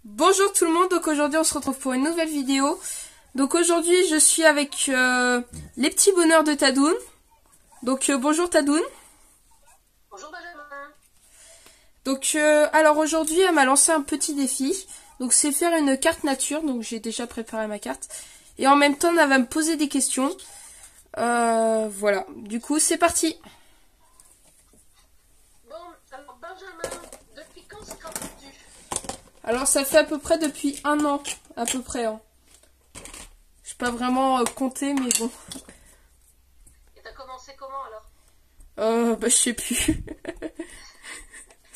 Bonjour tout le monde, donc aujourd'hui on se retrouve pour une nouvelle vidéo. Donc aujourd'hui je suis avec les petits bonheurs de Tadoun. Donc bonjour Tadoun. Bonjour Benjamin. Donc alors aujourd'hui elle m'a lancé un petit défi. Donc c'est faire une carte nature, donc j'ai déjà préparé ma carte. Et en même temps elle va me poser des questions. Voilà, du coup c'est parti. Bon, alors Benjamin, depuis quand scrapes-tu? Alors ça fait à peu près depuis 1 an, à peu près. Hein. Je sais pas vraiment compter, mais bon. Et t'as commencé comment alors? Bah je sais plus.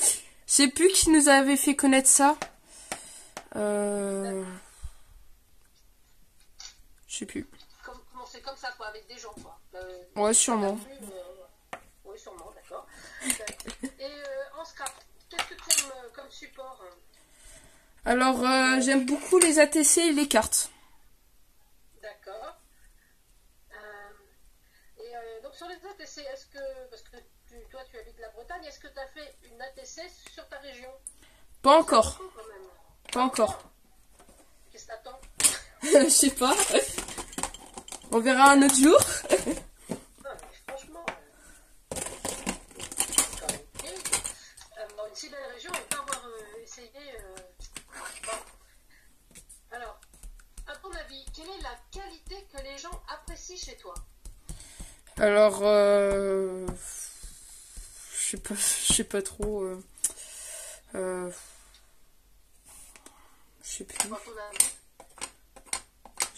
Je sais plus qui nous avait fait connaître ça. Je sais plus. Commencer comme ça quoi, avec des gens quoi. Ouais, sûrement. Oui, sûrement, d'accord. Et en scrap, qu'est-ce que tu aimes comme support? Alors, j'aime beaucoup les ATC et les cartes. D'accord. Donc sur les ATC, est-ce que, parce que toi tu habites la Bretagne, est-ce que tu as fait une ATC sur ta région? Pas encore. C'est beaucoup, quand même. Pas encore. Qu'est-ce que t'attends? Je sais pas. On verra un autre jour. Non, mais franchement, c'est quand même terrible. Dans une si belle région, et pas avoir essayé. Bon. Alors, à ton avis, quelle est la qualité que les gens apprécient chez toi? Alors, je sais pas trop. Je sais plus. À ton avis,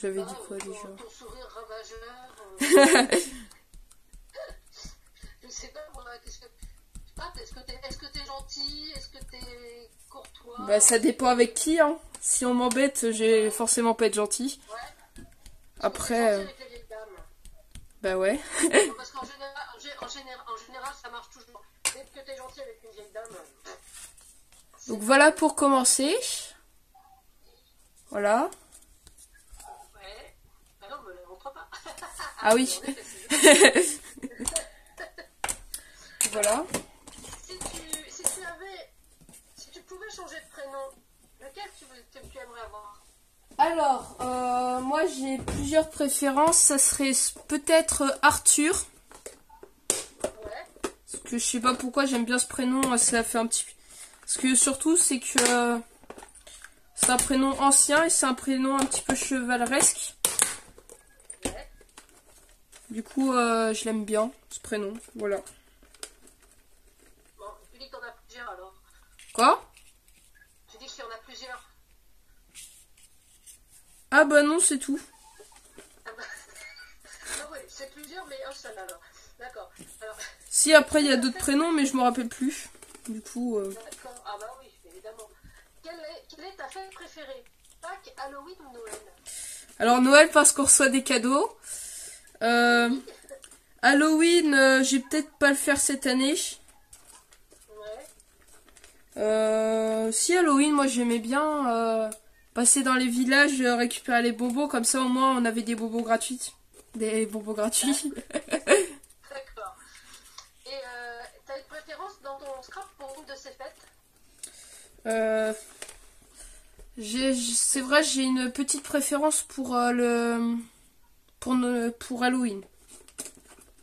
J'avais dit quoi déjà? ton sourire ravageur. Je sais pas, moi, est-ce que t'es gentil? Est-ce que t'es courtois? Bah, ça dépend avec qui, hein. Si on m'embête, j'ai forcément pas être gentil. Ouais. Après, Avec les vieilles dames. bah ouais. Parce qu'en général, ça marche toujours. Dès que t'es gentil avec une vieille dame. Donc voilà pour commencer. Voilà. Ouais. Ah non, me la montre pas. Ah oui. Voilà. Si tu pouvais changer de prénom, lequel tu aimerais avoir? Alors, moi j'ai plusieurs préférences. Ça serait peut-être Arthur. Ouais. Parce que je sais pas pourquoi j'aime bien ce prénom. Ça fait un petit. Parce que surtout c'est que c'est un prénom ancien et c'est un prénom un petit peu chevaleresque. Ouais. Du coup, je l'aime bien ce prénom. Voilà. Bon, tu dis que t'en as plusieurs alors. Quoi? Tu dis qu'il y en a plusieurs. Ah bah non, c'est tout. Ah bah... ah oui, c'est plusieurs, mais un seul alors. D'accord. Alors... Si après il y a d'autres prénoms, mais je me rappelle plus. Du coup. D'accord. Ah bah oui, évidemment. Quelle est ta fête préférée? Pâques, Halloween ou Noël? Alors Noël parce qu'on reçoit des cadeaux. Halloween, j'ai peut-être pas le faire cette année. Ouais. Si Halloween, moi j'aimais bien passer dans les villages, récupérer les bonbons, comme ça au moins on avait des bonbons gratuits. Des bonbons gratuits. D'accord. Et t'as une préférence dans ton scrap pour une de ces fêtes? C'est vrai, j'ai une petite préférence pour pour Halloween.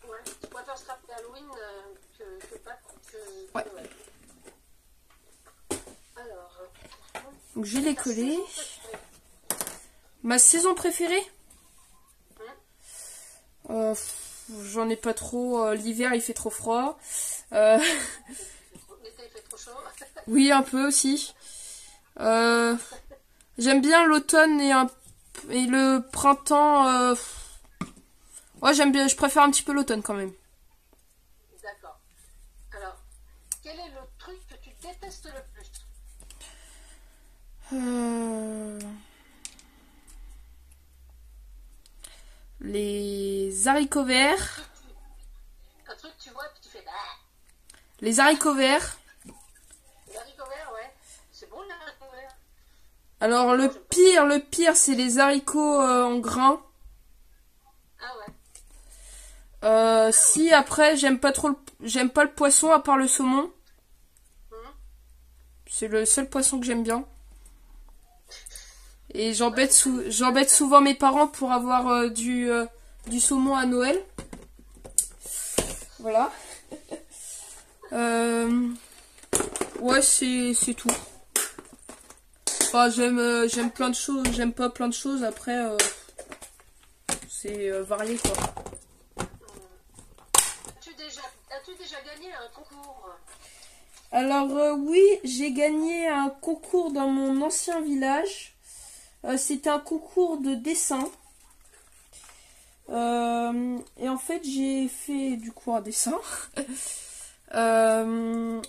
Ouais. Tu préfères scraper Halloween que Pâques que Ouais. Noël. Alors, Donc je vais les ta coller. saison préférée? Ma saison préférée? Hein? J'en ai pas trop. L'hiver il fait trop froid. L'été il fait trop chaud. Oui, un peu aussi. J'aime bien l'automne et le printemps. Ouais, j'aime bien. Je préfère un petit peu l'automne quand même. D'accord. Alors, quel est le truc que tu détestes le plus? Les haricots verts. Un truc que tu vois et puis tu fais bah. Les haricots verts. Les haricots verts, ouais. C'est bon les haricots verts. Alors le pire, c'est les haricots en grains. Ah ouais. Si après j'aime pas le poisson à part le saumon. Hum. C'est le seul poisson que j'aime bien. Et j'embête souvent mes parents pour avoir du saumon à Noël. Voilà. Ouais, c'est tout. Enfin, j'aime plein de choses, j'aime pas plein de choses. Après, c'est varié, quoi. As-tu déjà gagné un concours? Alors, oui, j'ai gagné un concours dans mon ancien village. C'était un concours de dessin. Et en fait, j'ai fait du coup un dessin. Je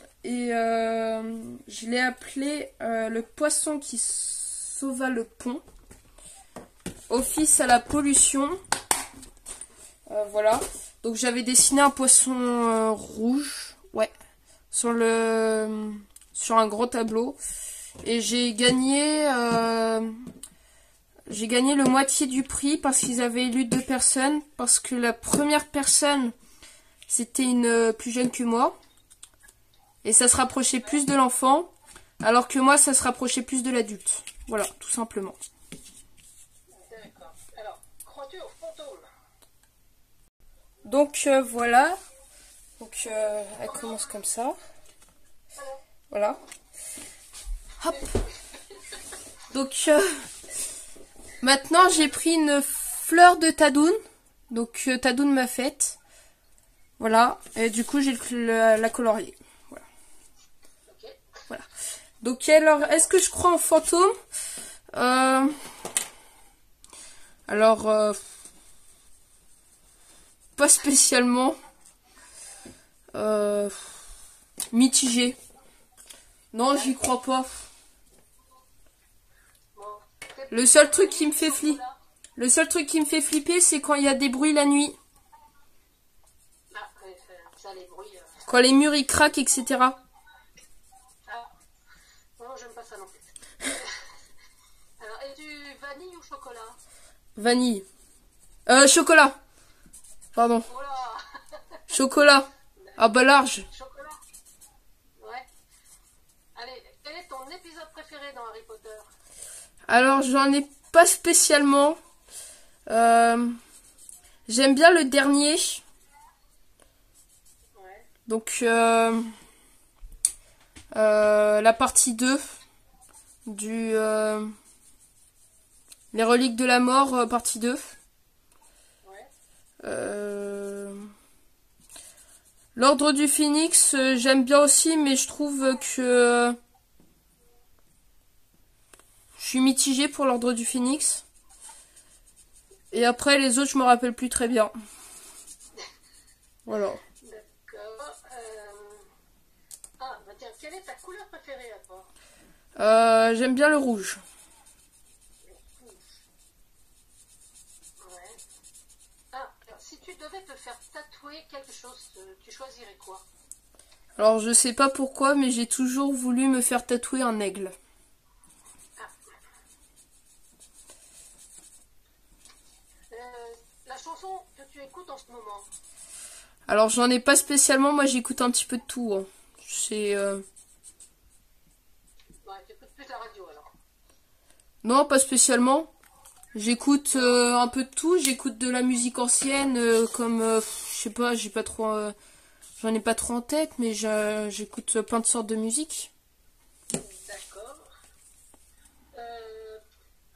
l'ai appelé le poisson qui sauva le pont. Office à la pollution. Voilà. Donc j'avais dessiné un poisson rouge. Ouais. Sur un gros tableau. Et j'ai gagné le moitié du prix parce qu'ils avaient élu 2 personnes. Parce que la première personne, c'était une plus jeune que moi. Et ça se rapprochait plus de l'enfant. Alors que moi, ça se rapprochait plus de l'adulte. Voilà, tout simplement. D'accord. Alors, crois-tu aux fantômes? Donc, voilà. Donc, elle commence comme ça. Voilà. Hop. Donc, maintenant, j'ai pris une fleur de tadoune. Donc, tadoune m'a faite. Voilà. Et du coup, j'ai la colorier. Voilà. Okay. Voilà. Donc, alors, est-ce que je crois en fantômes? Alors, pas spécialement. Mitigé. Non, j'y crois pas. Le seul truc qui me fait flipper, c'est quand il y a des bruits la nuit. Ah, ça, les bruits. Quand les murs ils craquent, etc. Ah, non, j'aime pas ça non plus. Alors, es-tu vanille ou chocolat? Vanille. Chocolat. Pardon. Oh là. Chocolat. Ah bah large. Chocolat. Ouais. Allez, quel est ton épisode préféré dans Harry Potter? Alors, j'en ai pas spécialement. J'aime bien le dernier. Ouais. Donc, la partie 2 du Les reliques de la mort, partie 2. Ouais. L'ordre du Phénix, j'aime bien aussi, mais je trouve que je suis mitigée pour l'ordre du Phénix. Et après, les autres, je me rappelle plus très bien. Voilà. D'accord. Ah, bah tiens, quelle est ta couleur préférée à toi? J'aime bien le rouge. Ouais. Ah, alors, si tu devais te faire tatouer quelque chose, tu choisirais quoi? Alors, je sais pas pourquoi, mais j'ai toujours voulu me faire tatouer un aigle. La chanson que tu écoutes en ce moment? Alors, j'en ai pas spécialement, moi j'écoute un petit peu de tout. Hein. C'est... Ouais, tu écoutes plus la radio alors? Non, pas spécialement. J'écoute un peu de tout, j'écoute de la musique ancienne, comme... je sais pas, j'ai pas trop... j'en ai pas trop en tête, mais j'écoute plein de sortes de musique. D'accord.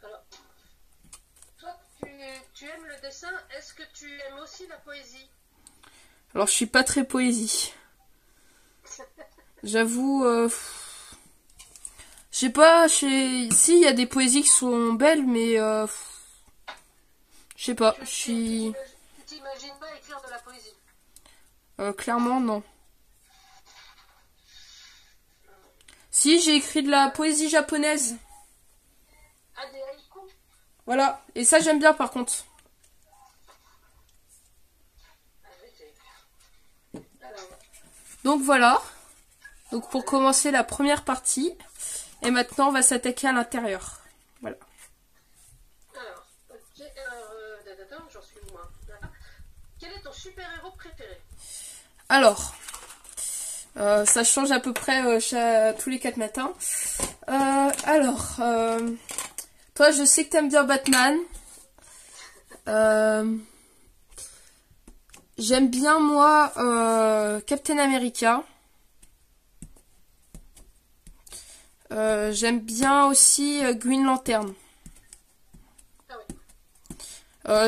Alors, toi, tu aimes le dessin, est-ce que tu aimes aussi la poésie? Alors, je suis pas très poésie. J'avoue... je sais pas, si, il y a des poésies qui sont belles, mais... je sais pas, je suis... Tu t'imagines pas écrire de la poésie? Clairement, non. Si, j'ai écrit de la poésie japonaise. Ah, des haïkus? Voilà, et ça j'aime bien par contre. Ah, oui, alors, Donc voilà. Donc pour commencer la première partie. Et maintenant on va s'attaquer à l'intérieur. Voilà. alors, ok, alors, j'en suis loin. Quel est ton super-héros préféré? Alors, ça change à peu près tous les 4 matins. Toi, je sais que t'aimes bien Batman. J'aime bien, moi, Captain America. J'aime bien aussi Green Lantern. Ah oui.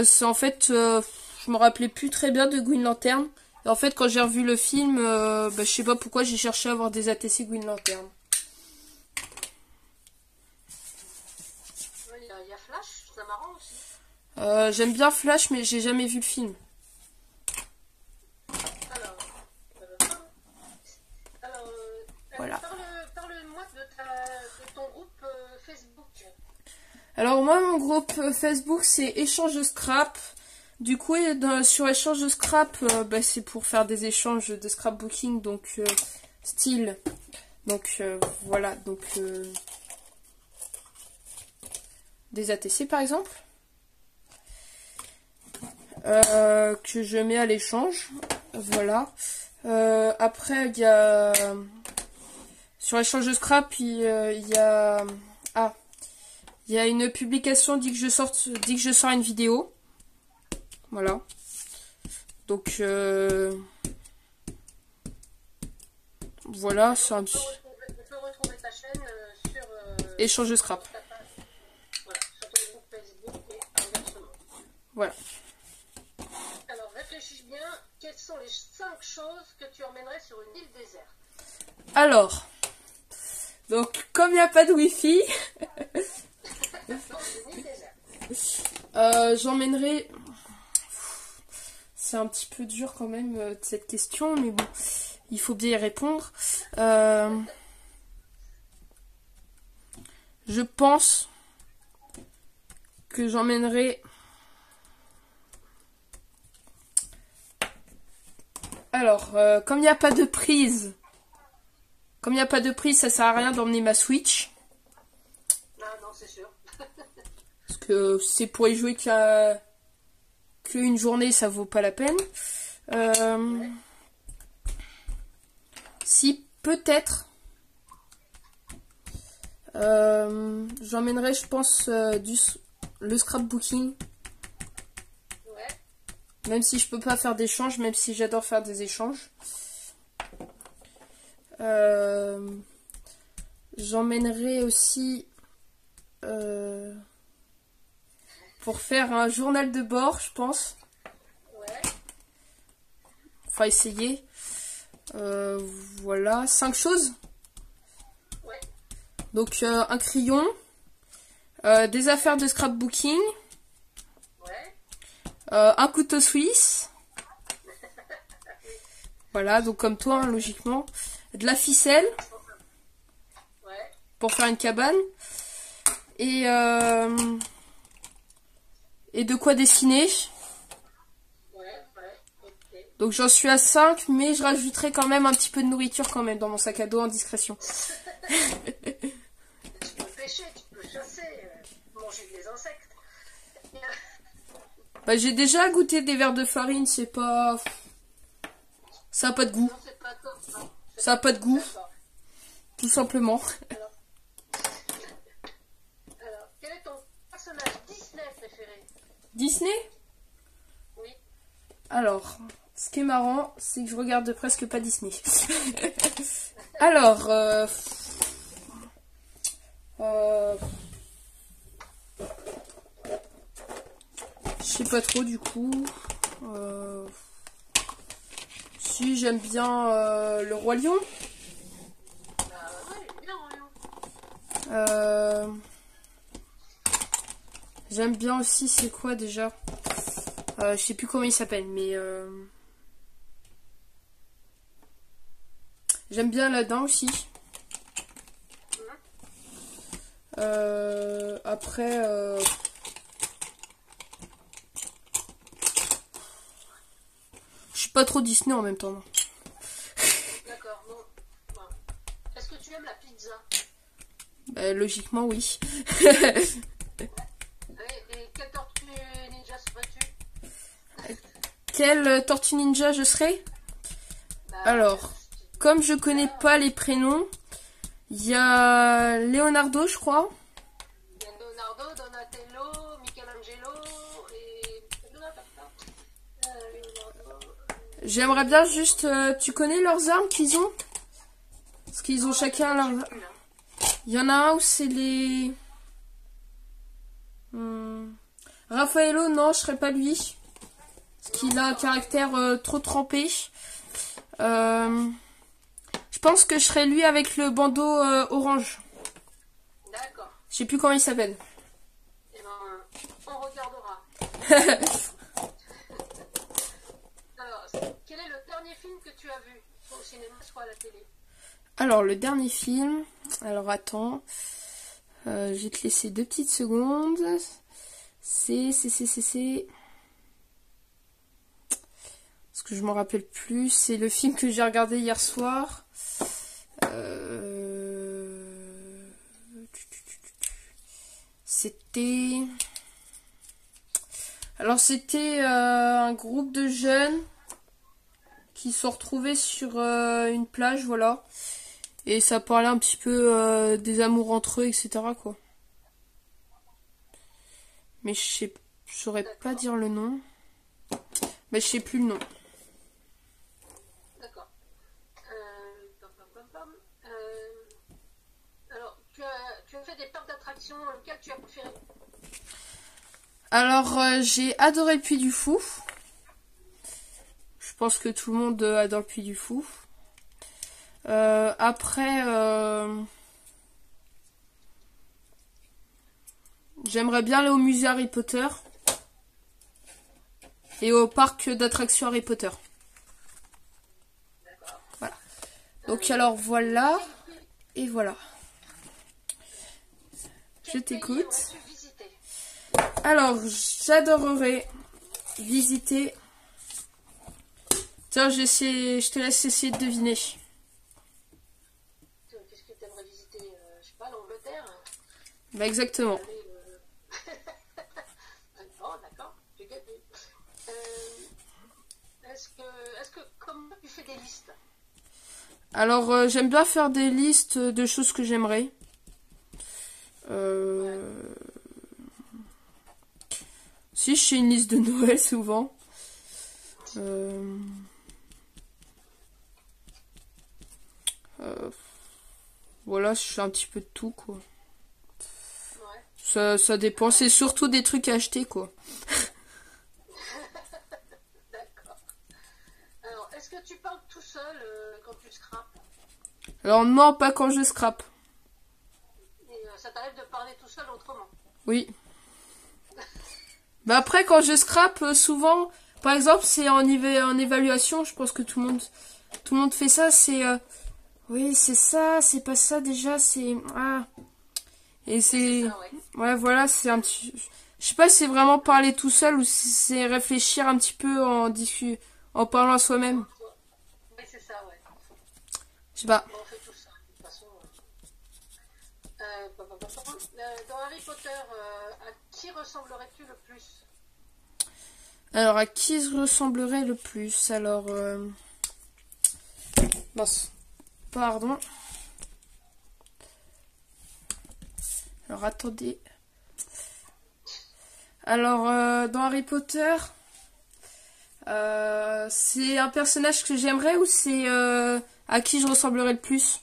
C'est en fait, je me rappelais plus très bien de Green Lantern. Et en fait, quand j'ai revu le film, je sais pas pourquoi j'ai cherché à avoir des ATC Green Lantern. Ouais, il y a Flash, c'est marrant aussi. J'aime bien Flash, mais j'ai jamais vu le film. Alors, Voilà. parle-moi de ton groupe Facebook. Alors moi, mon groupe Facebook, c'est Échange de Scrap. Du coup, sur Échange de Scrap, c'est pour faire des échanges de scrapbooking, donc style. Donc voilà, donc des ATC par exemple. Que je mets à l'échange. Voilà. Après, il y a... Sur Échange de Scrap, il y a... Ah, il y a une publication dès que je sors une vidéo. Voilà. Donc, voilà, c'est un petit... On peut retrouver ta chaîne sur... Échange de Scrap. Voilà, sur ton groupe Facebook et inversement. Voilà. Alors, réfléchis bien, quelles sont les 5 choses que tu emmènerais sur une île déserte? Alors, donc, comme il n'y a pas de Wi-Fi, j'emmènerai... C'est un petit peu dur quand même, cette question, mais bon, il faut bien y répondre. Je pense que j'emmènerai... Alors, comme il n'y a pas de prise... Comme il n'y a pas de prise, ça sert à rien d'emmener ma Switch. Ah non, c'est sûr. Parce que c'est pour y jouer qu'une journée, ça vaut pas la peine. Ouais. Si, peut-être, j'emmènerai, je pense, le scrapbooking. Ouais. Même si je peux pas faire d'échanges, même si j'adore faire des échanges. J'emmènerai aussi pour faire un journal de bord, je pense. Ouais. Enfin, essayer. Voilà, 5 choses. Ouais. Donc, un crayon, des affaires de scrapbooking, Ouais. un couteau suisse. Voilà, donc comme toi, hein, logiquement. De la ficelle Ouais. pour faire une cabane. Et de quoi dessiner. Ouais. Ouais. Ok. Donc j'en suis à 5, mais je rajouterai quand même un petit peu de nourriture quand même dans mon sac à dos en discrétion. Tu peux pêcher, tu peux chasser, manger des insectes. Bah, j'ai déjà goûté des verres de farine, c'est pas... Ça a pas de goût. Non, c'est pas top, non. Ça a pas de goût, D'accord. tout simplement. Alors, quel est ton personnage Disney préféré? Disney? Oui. Alors, ce qui est marrant, c'est que je regarde presque pas Disney. Alors, je sais pas trop du coup. Si, j'aime bien le Roi Lion. Ouais, bien, Orion. J'aime bien aussi, c'est quoi déjà? Je sais plus comment il s'appelle, mais j'aime bien Aladdin aussi. Après, je suis pas trop Disney en même temps. Non. D'accord, non. Non. Est-ce que tu aimes la pizza? Bah, logiquement, oui. Et quelle tortue ninja serais-tu? Quelle tortue ninja je serai? Bah, Alors, comme je connais pas les prénoms, il y a Leonardo, je crois. il y a Leonardo, Donatello, Michelangelo et Leonardo. J'aimerais bien juste... tu connais leurs armes qu'ils ont? Parce qu'ils ont chacun leur... Il y en a un où c'est les... Raffaello, non, je serais pas lui. Parce qu'il a un caractère trop trempé. Je pense que je serais lui avec le bandeau orange. D'accord. Je sais plus comment il s'appelle. Eh ben, on regardera. Alors, quel est le dernier film que tu as vu? Soit au cinéma, soit à la télé? Alors, le dernier film... Alors, attends. Je vais te laisser 2 petites secondes. C'est... Parce que je m'en rappelle plus. C'est le film que j'ai regardé hier soir. C'était... Alors, c'était un groupe de jeunes qui se sont retrouvés sur une plage, voilà. Et ça parlait un petit peu des amours entre eux, etc., quoi. Mais je saurais pas dire le nom. Mais je sais plus le nom. D'accord. Alors, tu as fait des parcs d'attractions, lequel tu as préféré? Alors, j'ai adoré le Puy du Fou. Je pense que tout le monde adore le Puy du Fou. Après, j'aimerais bien aller au musée Harry Potter. Et au parc d'attractions Harry Potter. Voilà. Donc alors voilà. Et voilà. Je t'écoute. Alors, j'adorerais visiter... Tiens, je te laisse essayer de deviner. Qu'est-ce que tu aimerais visiter? Je sais pas, l'Angleterre? Bah exactement. D'accord, j'ai gagné. Est-ce que comment tu fais des listes? Alors, j'aime bien faire des listes de choses que j'aimerais. Si, je fais une liste de Noël souvent. Voilà, je fais un petit peu de tout, quoi. Ouais. Ça dépend, c'est surtout des trucs à acheter, quoi. D'accord. Alors, est-ce que tu parles tout seul quand tu scrapes? Alors non, pas quand je scrape. Et ça t'arrive de parler tout seul autrement? Oui. Mais après, quand je scrape, souvent, par exemple, c'est en évaluation, je pense que tout le monde fait ça, c'est... oui, c'est ça, c'est pas ça déjà, c'est... Ah. Et c'est... Ouais, voilà, c'est un petit... Je sais pas si c'est vraiment parler tout seul ou si c'est réfléchir un petit peu en parlant à soi-même. Oui, c'est ça, ouais. Je sais pas. On fait tout ça, de toute façon. Dans Harry Potter, à qui ressemblerais-tu le plus? Alors, à qui je ressemblerais le plus? Alors... Mince. Pardon. Alors, attendez. Alors, dans Harry Potter, c'est un personnage que j'aimerais ou c'est à qui je ressemblerais le plus?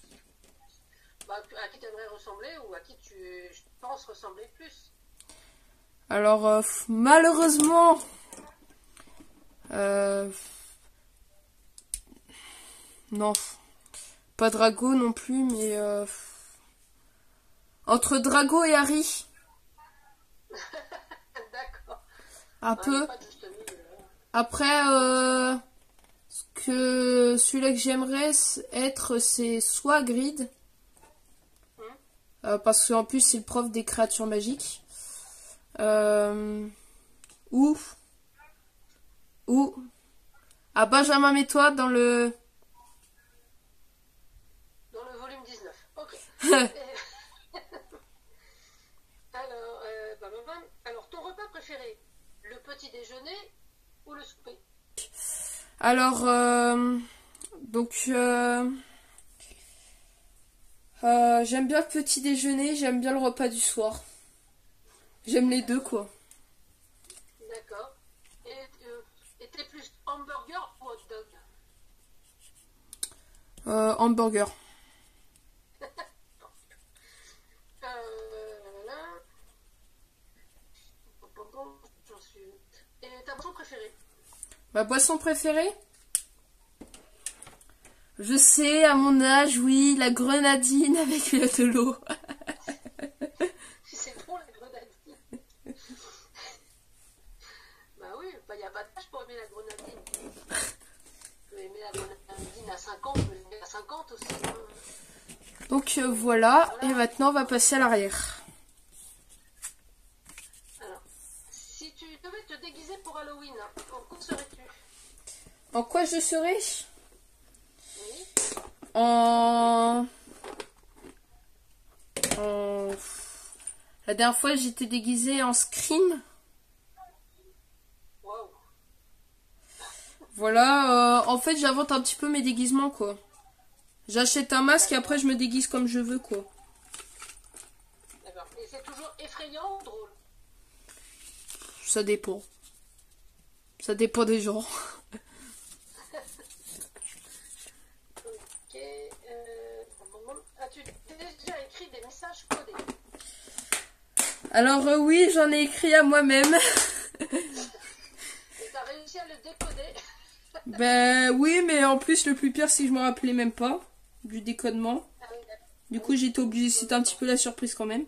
Bah, à qui tu aimerais ressembler ou à qui tu penses ressembler le plus? Alors, malheureusement... non. Pas Drago non plus, mais... Entre Drago et Harry. D'accord. Un peu. Après, celui-là que j'aimerais être, c'est soit Hagrid. Parce qu'en plus, c'est le prof des créatures magiques. Ou à Benjamin Métois dans le... Dans le volume 19. Ok. Alors, ton repas préféré, le petit déjeuner ou le souper? Alors, donc, j'aime bien le petit déjeuner, j'aime bien le repas du soir. J'aime les deux, quoi. D'accord. Et t'es plus hamburger ou hot dog? Hamburger. Là. J'en suis. Et ta boisson préférée? Ma boisson préférée? Je sais, à mon âge, oui, la grenadine avec de l'eau. C'est trop la grenadine. Bah oui, il n'y a pas d'âge pour aimer la grenadine. Je peux aimer la grenadine à 50, je peux l'aimer à 50 aussi. Hein. Donc voilà, et maintenant on va passer à l'arrière. Alors, si tu devais te déguiser pour Halloween, en quoi serais-tu? En quoi je serais? Oui. En... La dernière fois j'étais déguisée en Scream. Waouh. Voilà, en fait j'invente un petit peu mes déguisements, quoi. J'achète un masque et après je me déguise comme je veux, quoi. D'accord. Et c'est toujours effrayant ou drôle? Ça dépend. Ça dépend des gens. Ok. As-tu déjà écrit des messages codés? Alors oui, j'en ai écrit à moi-même. Et t'as réussi à le décoder? Ben oui, mais en plus le plus pire c'est que je me rappelais même pas du décodement. Ah oui, d'accord. Du coup j'étais obligée, c'était un petit peu la surprise quand même.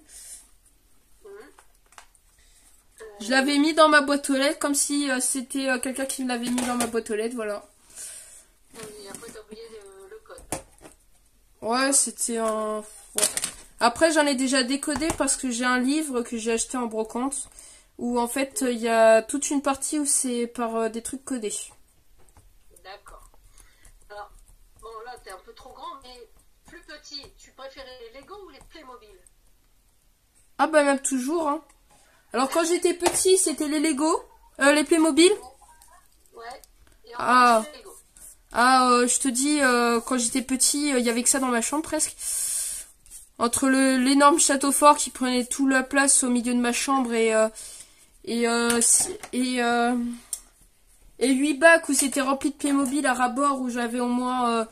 Je l'avais mis dans ma boîte aux lettres comme si c'était quelqu'un qui me l'avait mis dans ma boîte aux lettres, voilà. Et après t'as oublié le code. Ouais, c'était un... ouais. Après j'en ai déjà décodé parce que j'ai un livre que j'ai acheté en brocante où en fait il y a toute une partie où c'est par des trucs codés. D'accord. Alors, bon là t'es un peu trop grand, mais plus petit, tu préférais les Lego ou les Playmobil? Ah bah même toujours, hein. Alors quand j'étais petit c'était les Lego, les Playmobil. Ouais. Et Ah, les Lego. je te dis, quand j'étais petit, il y avait que ça dans ma chambre presque. Entre l'énorme château fort qui prenait toute la place au milieu de ma chambre et 8 bacs où c'était rempli de Playmobil à ras-bord où j'avais au moins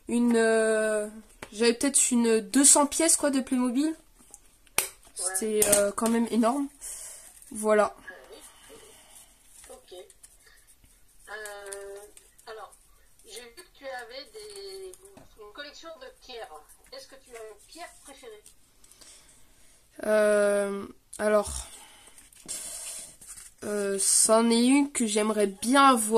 j'avais peut-être une 200 pièces quoi de Playmobil. C'était quand même énorme. Voilà. Ok. Alors, j'ai vu que tu avais une collection de pierres. Est-ce que tu as une pierre préférée? Alors, c'en est une que j'aimerais bien avoir.